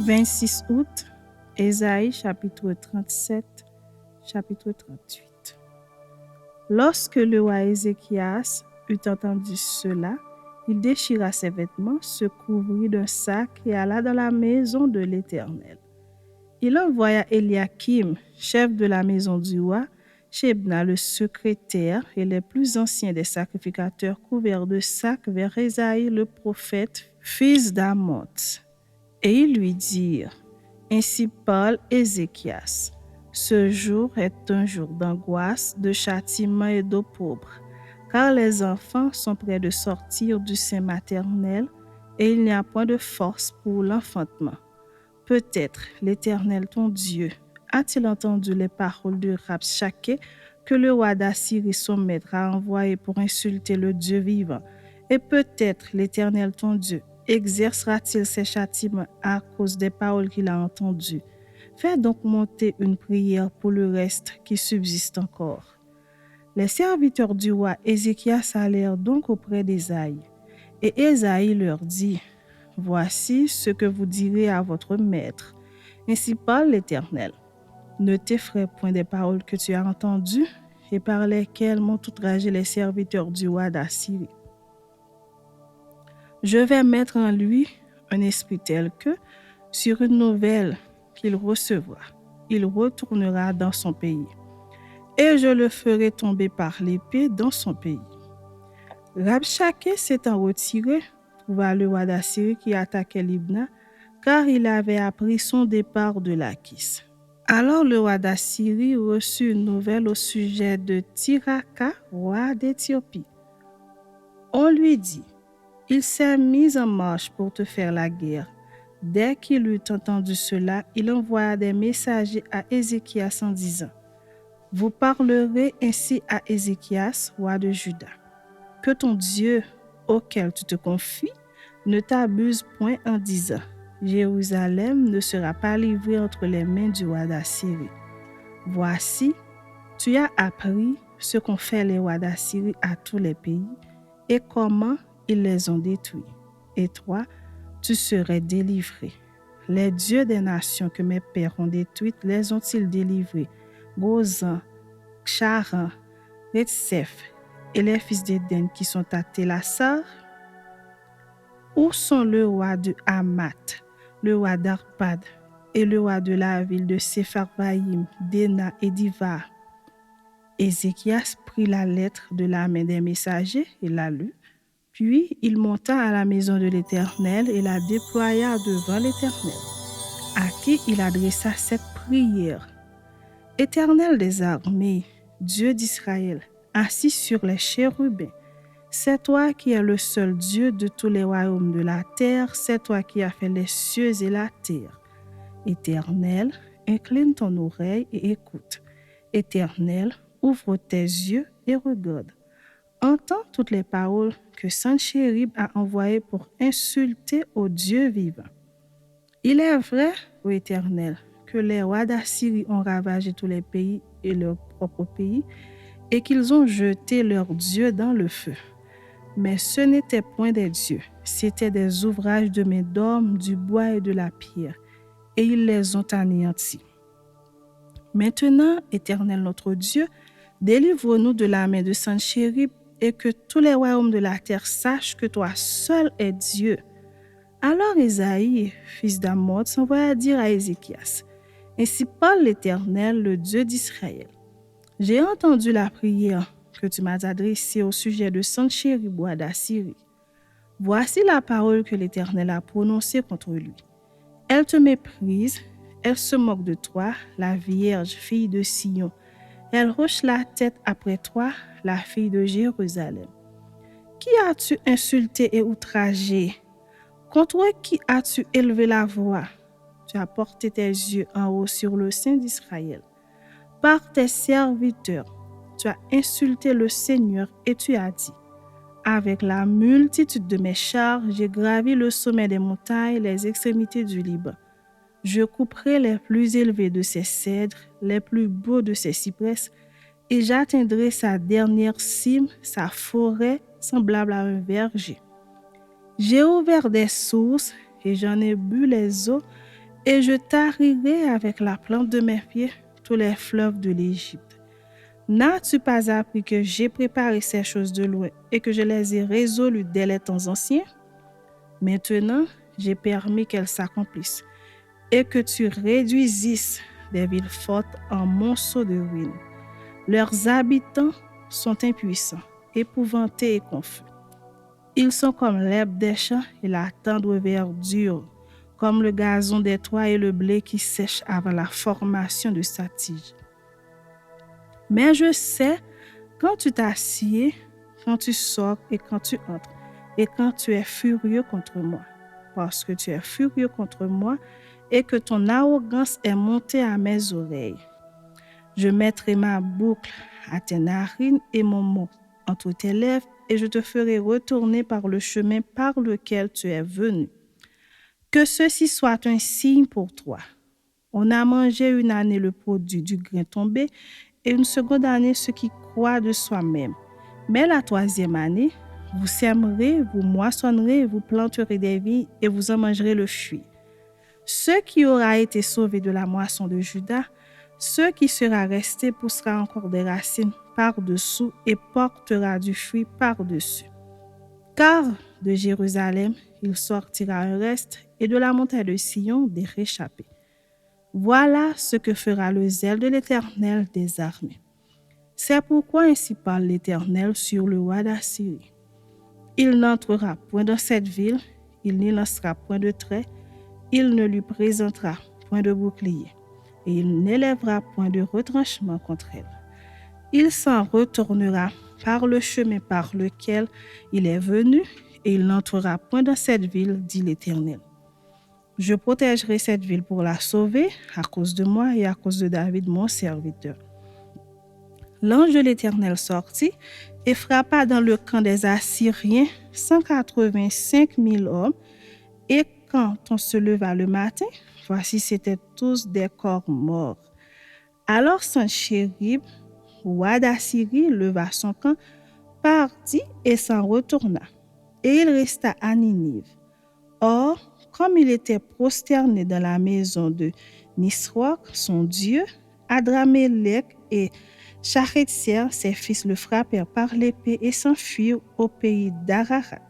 26 août, Ésaïe chapitre 37, chapitre 38. Lorsque le roi Ézéchias eut entendu cela, il déchira ses vêtements, se couvrit d'un sac et alla dans la maison de l'Éternel. Il envoya Eliakim, chef de la maison du roi, Shebna le secrétaire et les plus anciens des sacrificateurs couverts de sacs vers Ésaïe le prophète, fils d'Amoz. Et ils lui dirent, ainsi parle Ézéchias. Ce jour est un jour d'angoisse, de châtiment et d'opprobre, car les enfants sont près de sortir du sein maternel et il n'y a point de force pour l'enfantement. Peut-être l'Éternel ton Dieu a-t-il entendu les paroles de Rabshakeh que le roi d'Assyrie son maître a envoyé pour insulter le Dieu vivant, et peut-être l'Éternel ton Dieu exercera-t-il ses châtiments à cause des paroles qu'il a entendues. Fais donc monter une prière pour le reste qui subsiste encore. Les serviteurs du roi Ézéchias allèrent donc auprès d'Ésaïe. Et Ésaïe leur dit, « Voici ce que vous direz à votre maître. Ainsi parle l'Éternel. Ne t'effraie point des paroles que tu as entendues et par lesquelles m'ont outragé les serviteurs du roi d'Assyrie. Je vais mettre en lui un esprit tel que, sur une nouvelle qu'il recevra, il retournera dans son pays, et je le ferai tomber par l'épée dans son pays. » Rabshakeh s'étant retiré, trouva le roi d'Assyrie qui attaquait Libna, car il avait appris son départ de Lakhis. Alors le roi d'Assyrie reçut une nouvelle au sujet de Tirhaka, roi d'Éthiopie. On lui dit, « Il s'est mis en marche pour te faire la guerre. » Dès qu'il eut entendu cela, il envoya des messagers à Ézéchias en disant, « Vous parlerez ainsi à Ézéchias, roi de Juda. Que ton Dieu, auquel tu te confies, ne t'abuse point en disant, « Jérusalem ne sera pas livrée entre les mains du roi d'Assyrie. » Voici, tu as appris ce qu'ont fait les rois d'Assyrie à tous les pays et comment ils les ont détruits. Et toi, tu serais délivré. Les dieux des nations que mes pères ont détruites, les ont-ils délivrés? Gozan, Charan, Retsef et les fils d'Éden qui sont à Télassar? Où sont le roi de Hamath, le roi d'Arpad et le roi de la ville de Sepharvaïm, d'Ena et d'Iva? Ézéchias prit la lettre de la main des messagers et la lut. Puis il monta à la maison de l'Éternel et la déploya devant l'Éternel, à qui il adressa cette prière. « Éternel des armées, Dieu d'Israël, assis sur les chérubins, c'est toi qui es le seul Dieu de tous les royaumes de la terre, c'est toi qui as fait les cieux et la terre. Éternel, incline ton oreille et écoute. Éternel, ouvre tes yeux et regarde. Entends toutes les paroles que Sanchérib a envoyées pour insulter au Dieu vivant. Il est vrai, ô Éternel, que les rois d'Assyrie ont ravagé tous les pays et leur propre pays, et qu'ils ont jeté leurs dieux dans le feu. Mais ce n'étaient point des dieux, c'étaient des ouvrages de main d'homme, du bois et de la pierre, et ils les ont anéantis. Maintenant, Éternel notre Dieu, délivre-nous de la main de Sanchérib, et que tous les royaumes de la terre sachent que toi seul es Dieu. » Alors Ésaïe, fils d'Amoz, s'envoya dire à Ézéchias, « Ainsi parle l'Éternel, le Dieu d'Israël. J'ai entendu la prière que tu m'as adressée au sujet de Sanchérib, roi d'Assyrie. Voici la parole que l'Éternel a prononcée contre lui. Elle te méprise, elle se moque de toi, la Vierge, fille de Sion. Elle hoche la tête après toi, la fille de Jérusalem. Qui as-tu insulté et outragé? Contre qui as-tu élevé la voix? Tu as porté tes yeux en haut sur le sein d'Israël. Par tes serviteurs, tu as insulté le Seigneur et tu as dit, « Avec la multitude de mes chars, j'ai gravi le sommet des montagnes, les extrémités du Liban. Je couperai les plus élevés de ses cèdres, les plus beaux de ses cyprès, et j'atteindrai sa dernière cime, sa forêt semblable à un verger. J'ai ouvert des sources et j'en ai bu les eaux, Et je tarirai avec la plante de mes pieds tous les fleuves de l'Égypte. N'as-tu pas appris que j'ai préparé ces choses de loin et que je les ai résolues dès les temps anciens? Maintenant, j'ai permis qu'elles s'accomplissent et que tu réduisisses des villes fortes en monceaux de ruines. Leurs habitants sont impuissants, épouvantés et confus. Ils sont comme l'herbe des champs et la tendre verdure, comme le gazon des toits et le blé qui sèche avant la formation de sa tige. Mais je sais quand tu t'assieds, quand tu sors et quand tu entres, et quand tu es furieux contre moi, parce que tu es furieux contre moi et que ton arrogance est montée à mes oreilles. Je mettrai ma boucle à tes narines et mon mot entre tes lèvres, et je te ferai retourner par le chemin par lequel tu es venu. Que ceci soit un signe pour toi. On a mangé une année le produit du grain tombé et une seconde année ce qui croît de soi-même. Mais la troisième année, vous sèmerez, vous moissonnerez, vous planterez des vignes et vous en mangerez le fruit. Ce qui aura été sauvé de la moisson de Juda, ce qui sera resté poussera encore des racines par-dessous et portera du fruit par-dessus. Car de Jérusalem, il sortira un reste et de la montagne de Sion des réchappés. Voilà ce que fera le zèle de l'Éternel des armées. C'est pourquoi ainsi parle l'Éternel sur le roi d'Assyrie. Il n'entrera point dans cette ville, il n'y lancera point de trait, il ne lui présentera point de bouclier, et il n'élèvera point de retranchement contre elle. Il s'en retournera par le chemin par lequel il est venu, et il n'entrera point dans cette ville, dit l'Éternel. Je protégerai cette ville pour la sauver à cause de moi et à cause de David, mon serviteur. L'ange de l'Éternel sortit et frappa dans le camp des Assyriens 185 000 hommes, et quand on se leva le matin, voici c'étaient tous des corps morts. Alors Sanchérib, roi d'Assyrie, leva son camp, partit et s'en retourna, et il resta à Ninive. Or, comme il était prosterné dans la maison de Nisroch, son dieu, Adramélec et Charétiel, ses fils, le frappèrent par l'épée et s'enfuirent au pays d'Ararat.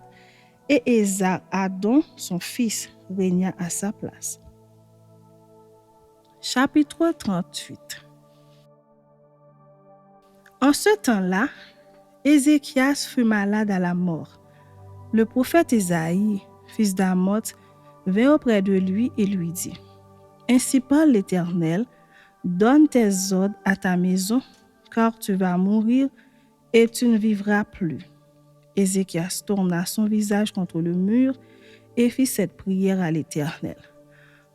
Et Esar-Adon, son fils, régna à sa place. Chapitre 38. En ce temps-là, Ézéchias fut malade à la mort. Le prophète Ésaïe, fils d'Amoth, vint auprès de lui et lui dit: Ainsi parle l'Éternel, donne tes ordres à ta maison, car tu vas mourir et tu ne vivras plus. Ézéchias tourna son visage contre le mur et fit cette prière à l'Éternel.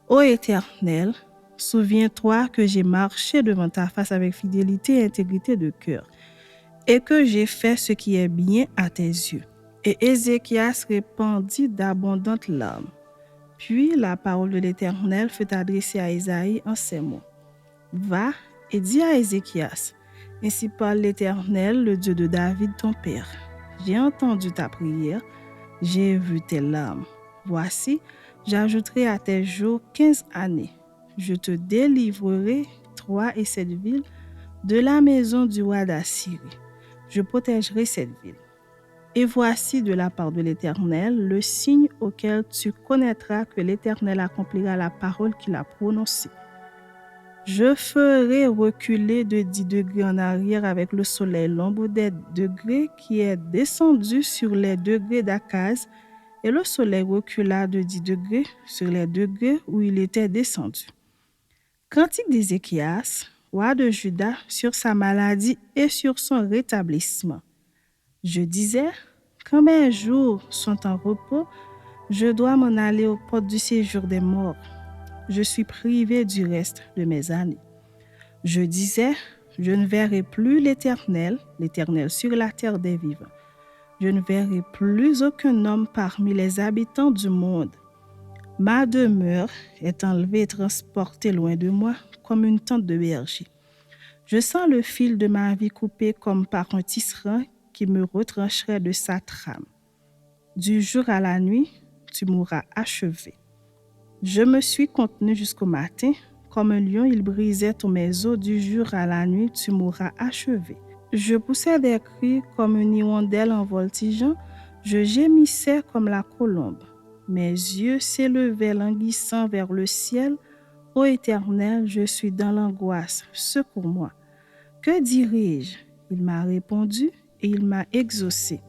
Ô Éternel, souviens-toi que j'ai marché devant ta face avec fidélité et intégrité de cœur, et que j'ai fait ce qui est bien à tes yeux. Et Ézéchias répandit d'abondantes larmes. Puis la parole de l'Éternel fut adressée à Ésaïe en ces mots. Va et dis à Ézéchias, ainsi parle l'Éternel, le Dieu de David ton père. J'ai entendu ta prière, j'ai vu tes larmes. Voici, j'ajouterai à tes jours 15 années. Je te délivrerai, toi et cette ville, de la maison du roi d'Assyrie. Je protégerai cette ville. Et voici de la part de l'Éternel le signe auquel tu connaîtras que l'Éternel accomplira la parole qu'il a prononcée. Je ferai reculer de 10 degrés en arrière avec le soleil l'ombre des degrés qui est descendu sur les degrés d'Akaz, et le soleil recula de 10 degrés sur les degrés où il était descendu. Cantique d'Ézéchias, roi de Juda, sur sa maladie et sur son rétablissement. Je disais, quand mes jours sont en repos, je dois m'en aller aux portes du séjour des morts. Je suis privé du reste de mes années. Je disais, je ne verrai plus l'Éternel sur la terre des vivants. Je ne verrai plus aucun homme parmi les habitants du monde. Ma demeure est enlevée et transportée loin de moi comme une tente de berger. Je sens le fil de ma vie coupé comme par un tisserand qui me retrancherait de sa trame. Du jour à la nuit, tu m'auras achevé. Je me suis contenu jusqu'au matin. Comme un lion, il brisait tous mes os. Du jour à la nuit, tu m'auras achevé. Je poussais des cris comme une hirondelle en voltigeant. Je gémissais comme la colombe. Mes yeux s'élevaient languissants vers le ciel. Ô Éternel, je suis dans l'angoisse. Secours-moi. Que dirai-je? Il m'a répondu et il m'a exaucé.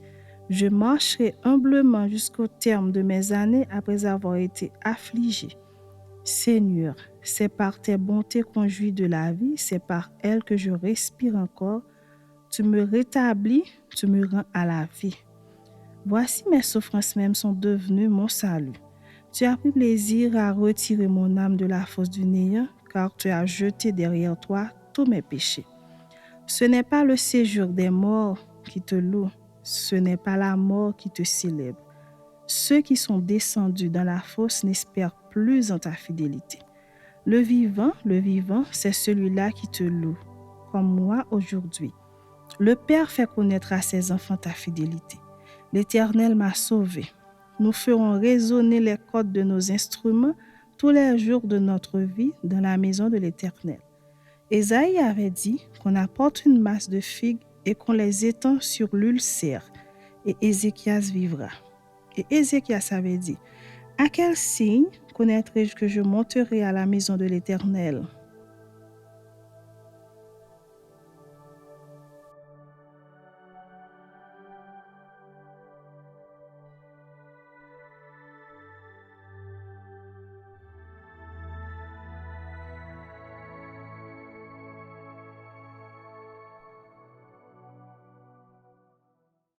Je marcherai humblement jusqu'au terme de mes années après avoir été affligé. Seigneur, c'est par tes bontés qu'on jouit de la vie, c'est par elles que je respire encore. Tu me rétablis, tu me rends à la vie. Voici mes souffrances même sont devenues mon salut. Tu as pris plaisir à retirer mon âme de la fosse du néant, car tu as jeté derrière toi tous mes péchés. Ce n'est pas le séjour des morts qui te loue, ce n'est pas la mort qui te célèbre. Ceux qui sont descendus dans la fosse n'espèrent plus en ta fidélité. Le vivant, c'est celui-là qui te loue, comme moi aujourd'hui. Le Père fait connaître à ses enfants ta fidélité. L'Éternel m'a sauvé. Nous ferons résonner les cordes de nos instruments tous les jours de notre vie dans la maison de l'Éternel. Ésaïe avait dit qu'on apporte une masse de figues et qu'on les étend sur l'ulcère, et Ézéchias vivra. Et Ézéchias avait dit, à quel signe connaîtrai-je que je monterai à la maison de l'Éternel?